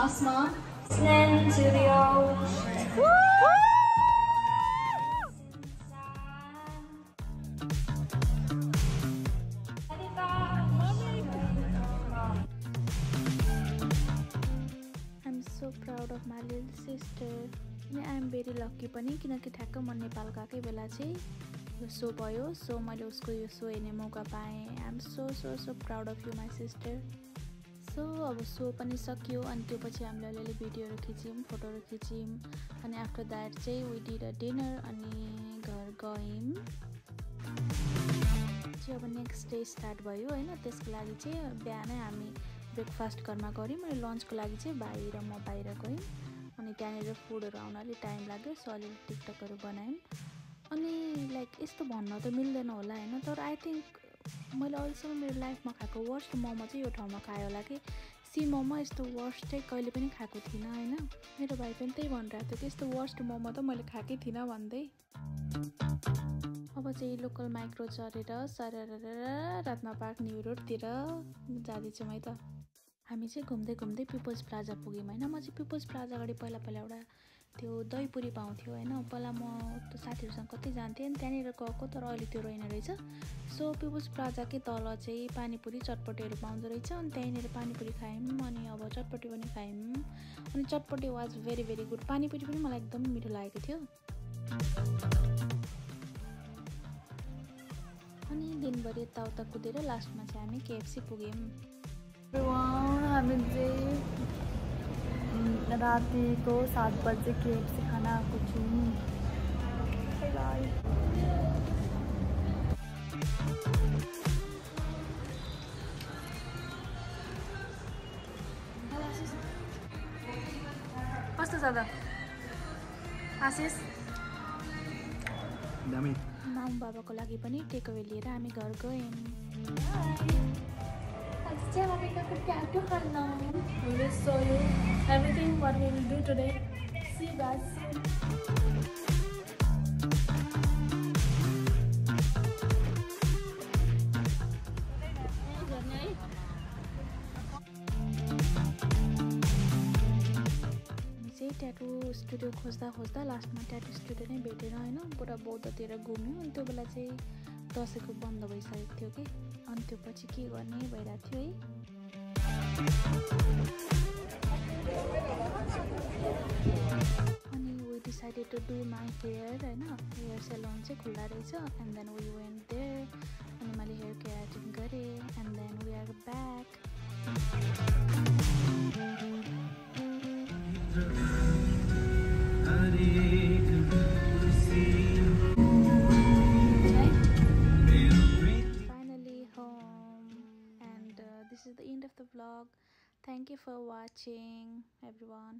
Asma, send to the ocean. I'm so proud of my little sister. I am very lucky पनि किनकि ठ्याक्क म नेपाल गएकै बेला चाहिँ यो सो भयो सो मैले उसको यो सो हेर्ने मौका पाएँ. I am so proud of you my sister. So अब सो पनि सकियो अनि त्यो पछि हामीले अलिअलि भिडियोहरू खिच्यौँ फोटोहरू खिच्यौँ अनि आफ्टर द्याट चाहिँ वी डिड अ डिनर अनि घर गयौँ. चाहिँ अब नेक्स्ट डे स्टार्ट भयो होइन. त्यसको लागि चाहिँ बिहानै हामी ब्रेकफास्ट घरमा गऱ्यौँ अनि लन्चको लागि चाहिँ भाइ र म बाहिर गयौँ अनि त्यहाँनिर फुडहरू आउन अलिक टाइम लाग्यो. सो अलिअलि टिकटकहरू बनायौँ अनि लाइक यस्तो भन्न त मिल्दैन होला होइन. तर आई थिङ्क मैले अहिलेसम्म मेरो लाइफमा खाएको वर्स्ट मोमो चाहिँ यो ठाउँमा खायो होला कि सी मोमो यस्तो वर्स्ट चाहिँ कहिले पनि खाएको थिइनँ होइन. मेरो भाइ पनि त्यही भनिरहेको थियो कि यस्तो वर्स्ट मोमो त मैले खाएकै थिइनँ भन्दै. अब चाहिँ लोकल माइक्रो चढेर सरेर रातमा पार्क न्यु रोडतिर जाँदैछौँ है त. हामी चाहिँ घुम्दै घुम्दै पिपल्स प्लाजा पुग्यौँ होइन. म चाहिँ पिपल्स प्लाजा अगाडि पहिला एउटा त्यो दहीपुरी पाउँथ्यो होइन. पहिला म त्यो साथीहरूसँग कतै जान्थेँ अनि त्यहाँनिर गएको तर अहिले त्यो रहेन रहेछ. सो पिपल्स प्लाजाकै तल चाहिँ पानीपुरी चटपटीहरू पाउँदो रहेछ अनि त्यहीँनिर पानीपुरी खायौँ अनि अब चटपटी पनि खायौँ अनि चटपटी वाज भेरी गुड. पानीपुरी पनि मलाई एकदम मिठो लागेको थियो. अनि दिनभरि यताउता कुदेर लास्टमा चाहिँ हामी केएफसी पुग्यौँ. हामी चाहिँ रातिको 7 बजे केएफसी खान आएको छौँ. कस्तो छ त आशिष? दामी. माउ बाबाको लागि पनि टेकअवे लिएर हामी घर गयौँ. We will show you everything what we will do today. See you guys soon. चाहिँ ट्याटु स्टुडियो खोज्दा लास्टमा ट्याटु स्टुडियो नै भेटेन होइन. पुरा बौद्धतिर घुम्यौँ अनि त्यो बेला चाहिँ दसैँको बन्द भइसकेको थियो कि अनि त्यो पछि के गर्ने भइरहेको थियो है. अनि we decided to do my hair होइन. हेयर सेलोन चाहिँ खुल्ला रहेछ and then we went there अनि मैले हेयर केराटिन गरेँ and then we are back. Finally home and this is the end of the vlog. Thank you for watching everyone.